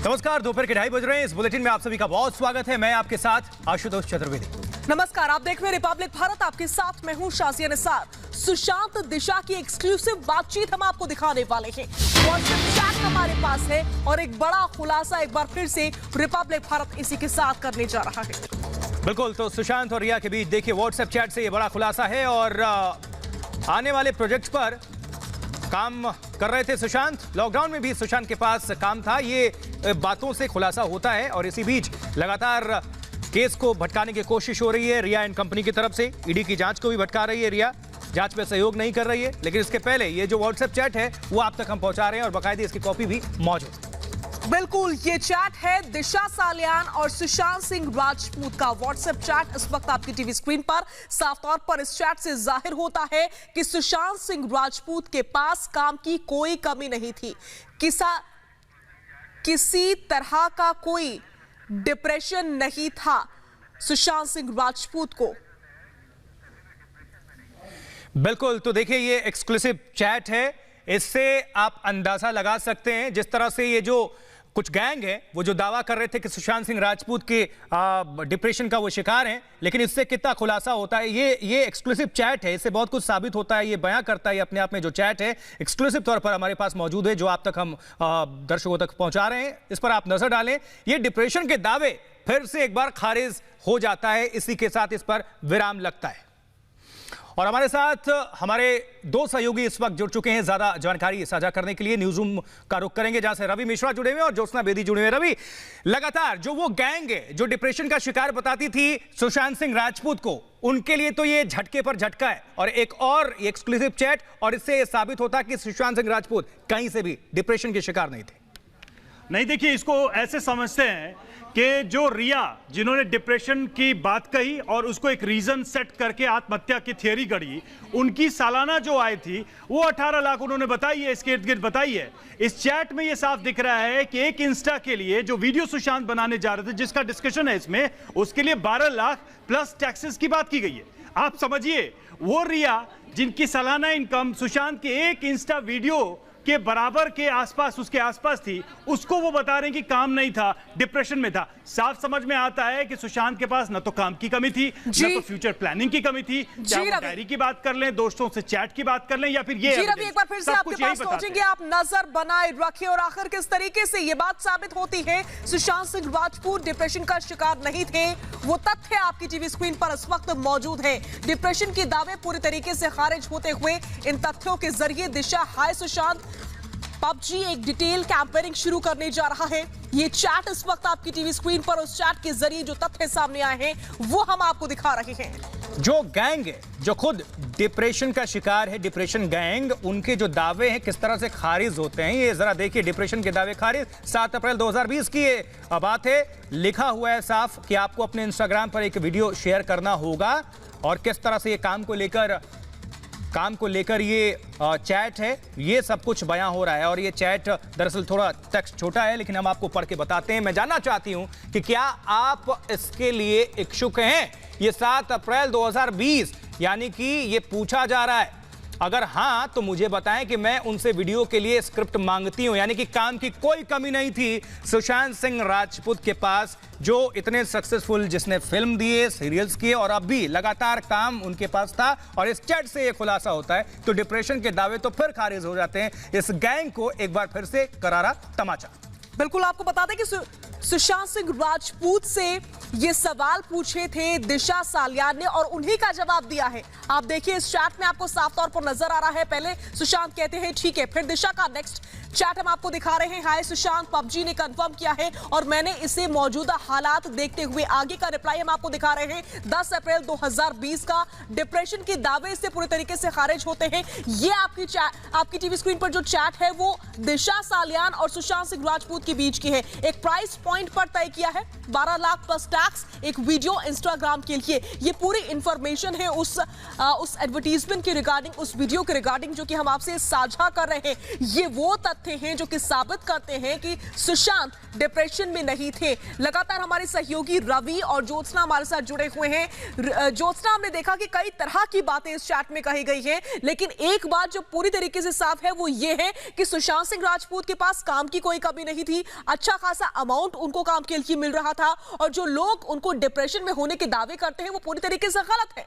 नमस्कार, दोपहर के 2:30 बज रहे हैं। इस बुलेटिन में आप सभी का बहुत स्वागत है। मैं आपके साथ आशुतोष चतुर्वेदी। नमस्कार, आप देख रहे हैं रिपब्लिक भारत। आपके साथ मैं हूं शाजिया निसार। सुशांत दिशा की एक्सक्लूसिव बातचीत हम आपको दिखाने वाले हैं। व्हाट्सएप चैट हमारे पास है और एक बड़ा खुलासा एक बार फिर से रिपब्लिक भारत इसी के साथ करने जा रहा है। बिल्कुल, तो सुशांत और रिया के बीच देखिए व्हाट्सएप चैट से ये बड़ा खुलासा है और आने वाले प्रोजेक्ट पर काम कर रहे थे सुशांत। लॉकडाउन में भी सुशांत के पास काम था, ये बातों से खुलासा होता है। और इसी बीच लगातार केस को भटकाने की कोशिश हो रही है रिया एंड कंपनी की तरफ से। ईडी की जांच को भी भटका रही है रिया, जांच में सहयोग नहीं कर रही है। लेकिन इसके पहले ये जो व्हाट्सएप चैट है वो आप तक हम पहुंचा रहे हैं और बाकायदे इसकी कॉपी भी मौजूद है। बिल्कुल, ये चैट है दिशा सालियान और सुशांत सिंह राजपूत का व्हाट्सएप चैट। इस वक्त आपकी टीवी स्क्रीन पर साफ तौर पर इस चैट से जाहिर होता है कि सुशांत सिंह राजपूत के पास काम की कोई कमी नहीं थी। किसी तरह का कोई डिप्रेशन नहीं था सुशांत सिंह राजपूत को। बिल्कुल, तो देखिए ये एक्सक्लूसिव चैट है, इससे आप अंदाजा लगा सकते हैं जिस तरह से ये जो कुछ गैंग है वो जो दावा कर रहे थे कि सुशांत सिंह राजपूत के डिप्रेशन का वो शिकार हैं, लेकिन इससे कितना खुलासा होता है। ये एक्सक्लूसिव चैट है, इससे बहुत कुछ साबित होता है। ये बयां करता है अपने आप में जो चैट है एक्सक्लूसिव तौर पर हमारे पास मौजूद है, जो आप तक हम दर्शकों तक पहुंचा रहे हैं। इस पर आप नजर डालें। ये डिप्रेशन के दावे फिर से एक बार खारिज हो जाता है, इसी के साथ इस पर विराम लगता है। और हमारे साथ हमारे दो सहयोगी इस वक्त जुड़ चुके हैं ज्यादा जानकारी साझा करने के लिए। न्यूज रूम का रुख करेंगे जहां से रवि मिश्रा जुड़े हुए और ज्योत्सना बेदी जुड़े हुए। रवि, लगातार जो वो गैंग है जो डिप्रेशन का शिकार बताती थी सुशांत सिंह राजपूत को, उनके लिए तो ये झटके पर झटका है। और एक और एक्सक्लूसिव चैट, और इससे साबित होता है कि सुशांत सिंह राजपूत कहीं से भी डिप्रेशन के शिकार नहीं थे। नहीं, देखिए इसको ऐसे समझते हैं कि जो रिया जिन्होंने डिप्रेशन की बात कही और उसको एक रीजन सेट करके आत्महत्या की थियरी गढ़ी, उनकी सालाना जो आय थी वो 18 लाख उन्होंने बताई है, इसके इर्द गिर्द बताई है। इस चैट में ये साफ दिख रहा है कि एक इंस्टा के लिए जो वीडियो सुशांत बनाने जा रहे थे, जिसका डिस्कशन है इसमें, उसके लिए 12 लाख प्लस टैक्सेस की बात की गई है। आप समझिए वो रिया जिनकी सालाना इनकम सुशांत के एक इंस्टा वीडियो के बराबर के आसपास, उसके आसपास थी, उसको वो बता रहे हैं कि काम नहीं था, डिप्रेशन में था। साफ समझ में आता है कि सुशांत के पास न तो काम की कमी थी, न तो फ्यूचर प्लानिंग की कमी थी। चाहे वो डायरी की बात कर लें, दोस्तों से चैट की बात कर लें, या फिर ये रवि, एक बार फिर से आपके पास पहुंचेंगे। आप नजर बनाए रखें। और आखिर किस तरीके से ये बात साबित होती है सुशांत सिंह राजपूत डिप्रेशन का शिकार नहीं थे, वो तथ्य आपकी टीवी स्क्रीन पर इस वक्त मौजूद है। डिप्रेशन के दावे पूरी तरीके से खारिज होते हुए इन तथ्यों के जरिए दिशा हाय सुशांत पबजी एक डिटेल कैंपेनिंग शुरू करने जा रहा है। ये चैट इस वक्त आपकी टीवी स्क्रीन पर, उस चैट के जरिए जो तथ्य सामने आए हैं वो हम आपको दिखा रहे हैं। जो गैंग है जो खुद डिप्रेशन का शिकार है, डिप्रेशन गैंग, उनके जो दावे हैं किस तरह से खारिज होते हैं, ये जरा देखिए। डिप्रेशन के दावे खारिज। 7 अप्रैल 2020 की ये बात है। लिखा हुआ है साफ कि आपको अपने इंस्टाग्राम पर एक वीडियो शेयर करना होगा। और किस तरह से ये काम को लेकर ये चैट है, ये सब कुछ बयां हो रहा है। और ये चैट दरअसल थोड़ा टेक्स्ट छोटा है, लेकिन हम आपको पढ़ के बताते हैं। मैं जानना चाहती हूं कि क्या आप इसके लिए इच्छुक हैं। ये 7 अप्रैल 2020 यानी कि ये पूछा जा रहा है। अगर हां तो मुझे बताएं कि मैं उनसे वीडियो के लिए स्क्रिप्ट मांगती हूं। यानी कि काम की कोई कमी नहीं थी सुशांत सिंह राजपूत के पास, जो इतने सक्सेसफुल, जिसने फिल्म दिए, सीरियल्स किए, और अब भी लगातार काम उनके पास था। और इस चैट से ये खुलासा होता है तो डिप्रेशन के दावे तो फिर खारिज हो जाते हैं। इस गैंग को एक बार फिर से करारा तमाचा। बिल्कुल, आपको बता दें कि सुशांत सिंह राजपूत से ये सवाल पूछे थे दिशा सालियान ने और उन्हीं का जवाब दिया है। आप देखिए इस चैट में आपको साफ तौर पर नजर आ रहा है। पहले सुशांत कहते हैं ठीक है, फिर दिशा का नेक्स्ट चैट हम आपको दिखा रहे हैं। हाय सुशांत, पबजी ने कंफर्म किया है और मैंने इसे मौजूदा हालात देखते हुए, आगे का रिप्लाई हम आपको दिखा रहे हैं। 10 अप्रैल 2020 का डिप्रेशन के दावे से पूरी तरीके से खारिज होते हैं। ये आपकी टीवी स्क्रीन पर जो चैट है वो दिशा सालियान और सुशांत सिंह राजपूत के बीच की है। एक प्राइस पॉइंट पर तय किया है 12 लाख प्लस टैक्स, एक वीडियो इंस्टाग्राम के लिए। ये पूरी इंफॉर्मेशन है उस उस एडवर्टीजमेंट के रिगार्डिंग, उस वीडियो के रिगार्डिंग जो कि हम आपसे साझा कर रहे हैं, ये वो तथ्य हैं जो कि साबित करते हैं कि सुशांत डिप्रेशन में नहीं थे। लगातार हमारे सहयोगी रवि और ज्योत्सना हमारे साथ जुड़े हुए हैं। ज्योत्सना, हमने देखा कि कई तरह की बातें इस चैट में कही गई हैं, लेकिन एक बात जो पूरी तरीके से साफ है वो ये है कि सुशांत सिंह राजपूत के पास काम की कोई कमी नहीं थी। अच्छा खासा अमाउंट उनको काम के लिए मिल रहा था, और जो लोग उनको डिप्रेशन में होने के दावे करते हैं वो पूरी तरीके से गलत है।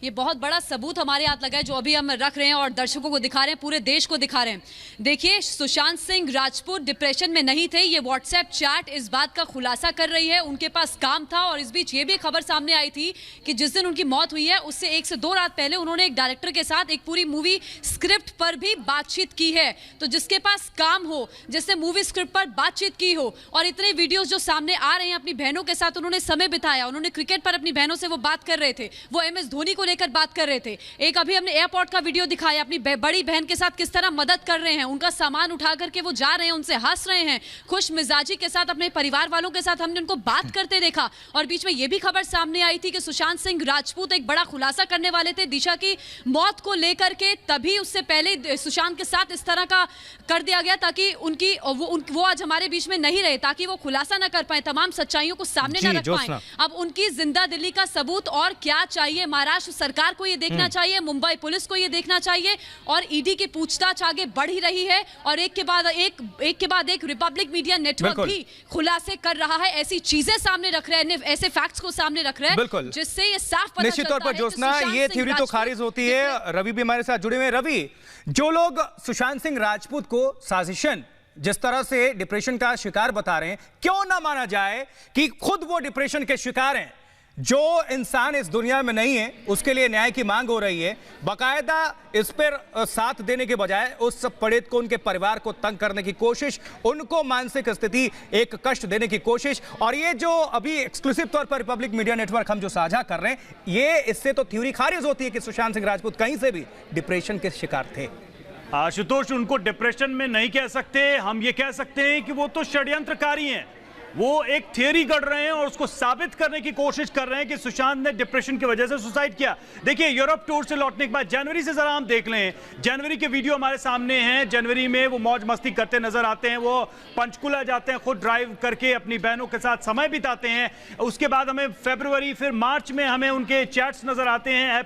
ये बहुत बड़ा सबूत हमारे हाथ लगा है जो अभी हम रख रहे हैं और दर्शकों को दिखा रहे हैं, पूरे देश को दिखा रहे हैं। देखिए, सुशांत सिंह राजपूत डिप्रेशन में नहीं थे, ये व्हाट्सएप चैट इस बात का खुलासा कर रही है। उनके पास काम था, और इस बीच ये भी खबर सामने आई थी कि जिस दिन उनकी मौत हुई है उससे 1 से 2 रात पहले उन्होंने एक डायरेक्टर के साथ एक पूरी मूवी स्क्रिप्ट पर भी बातचीत की है। तो जिसके पास काम हो, जिसने मूवी स्क्रिप्ट पर बातचीत की हो, और इतने वीडियोज जो सामने आ रहे हैं, अपनी बहनों के साथ उन्होंने समय बिताया, उन्होंने क्रिकेट पर अपनी बहनों से वो बात कर रहे थे, वो MS धोनी को लेकर बात कर रहे थे। एक अभी हमने एयरपोर्ट का वीडियो दिखाया, अपनी बड़ी बहन के साथ किस तरह मदद कर रहे हैं, उनका सामान उठा करके वो जा रहे हैं, उनसे हंस रहे हैं, खुश मिजाजी के साथ अपने परिवार वालों के साथ हमने उनको बात करते देखा। और बीच में यह भी खबर सामने आई थी कि सुशांत सिंह राजपूत एक बड़ा खुलासा करने वाले थे दिशा की मौत को लेकर के, तभी उससे पहले सुशांत के साथ इस तरह का कर दिया गया ताकि वो आज हमारे बीच में नहीं रहे, ताकि वो खुलासा ना कर पाए, तमाम सच्चाइयों को सामने ना रख पाए। अब उनकी जिंदा दिली का सबूत और क्या चाहिए? महाराष्ट्र सरकार को ये देखना चाहिए, मुंबई पुलिस को ये देखना चाहिए, और ईडी की पूछताछ आगे बढ़ ही रही है, और एक के बाद एक रिपब्लिक मीडिया नेटवर्क भी खुलासे कर रहा है, ऐसी चीजें सामने रख रहे हैं, ऐसे फैक्ट्स को सामने रख रहे हैं, जिससे ये साफ पता निश्चित तौर पर ज्योत्सना, ये थ्योरी तो खारिज होती है। रवि भी हमारे साथ जुड़े हुए हैं। रवि, जो लोग सुशांत सिंह राजपूत को साजिशन जिस तरह से डिप्रेशन का शिकार बता रहे हैं, क्यों ना माना जाए कि खुद वो डिप्रेशन के शिकार हैं? जो इंसान इस दुनिया में नहीं है उसके लिए न्याय की मांग हो रही है। बाकायदा इस पर साथ देने के बजाय उस पीड़ित को, उनके परिवार को तंग करने की कोशिश, उनको मानसिक स्थिति एक कष्ट देने की कोशिश। और ये जो अभी एक्सक्लूसिव तौर पर रिपब्लिक मीडिया नेटवर्क हम जो साझा कर रहे हैं, ये इससे तो थ्योरी खारिज होती है कि सुशांत सिंह राजपूत कहीं से भी डिप्रेशन के शिकार थे। आशुतोष, उनको डिप्रेशन में नहीं कह सकते, हम ये कह सकते हैं कि वो तो षड्यंत्रकारी हैं। वो एक थियरी गढ़ रहे हैं और उसको साबित करने की कोशिश कर रहे हैं कि सुशांत ने डिप्रेशन की वजह से सुसाइड किया। देखिए, यूरोप टूर से लौटने के बाद जनवरी से जरा हम देख लें, जनवरी के वीडियो हमारे सामने हैं। जनवरी में वो मौज मस्ती करते नजर आते हैं, वो पंचकुला जाते हैं, खुद ड्राइव करके अपनी बहनों के साथ समय बिताते हैं। उसके बाद हमें फरवरी, फिर मार्च में हमें उनके चैट्स नजर आते हैं।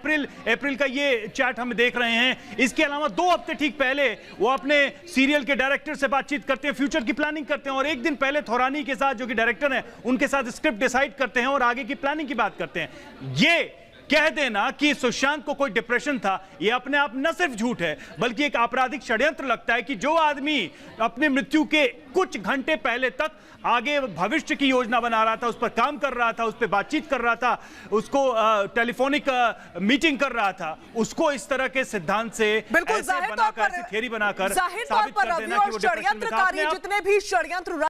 अप्रैल का ये चैट हम देख रहे हैं। इसके अलावा 2 हफ्ते ठीक पहले वो अपने सीरियल के डायरेक्टर से बातचीत करते हैं, फ्यूचर की प्लानिंग करते हैं, और एक दिन पहले थोरानी के साथ जो कि डायरेक्टर हैं उनके साथ स्क्रिप्ट डिसाइड करते हैं और आगे की प्लानिंग की बात करते हैं। ये कह देना कि सुशांत को कोई डिप्रेशन था, यह अपने आप न सिर्फ झूठ है बल्कि एक आपराधिक षड्यंत्र लगता है कि जो आदमी अपनी मृत्यु के कुछ घंटे पहले तक आगे भविष्य की योजना बना रहा था, उस पर काम कर रहा था, उस पर बातचीत कर रहा था, उसको टेलीफोनिक मीटिंग कर रहा था, उसको इस तरह के सिद्धांत से बिल्कुल जाहिर तौर पर थियरी बनाकर जाहिर तौर पर षड्यंत्रकारी जितने भी षड्यंत्र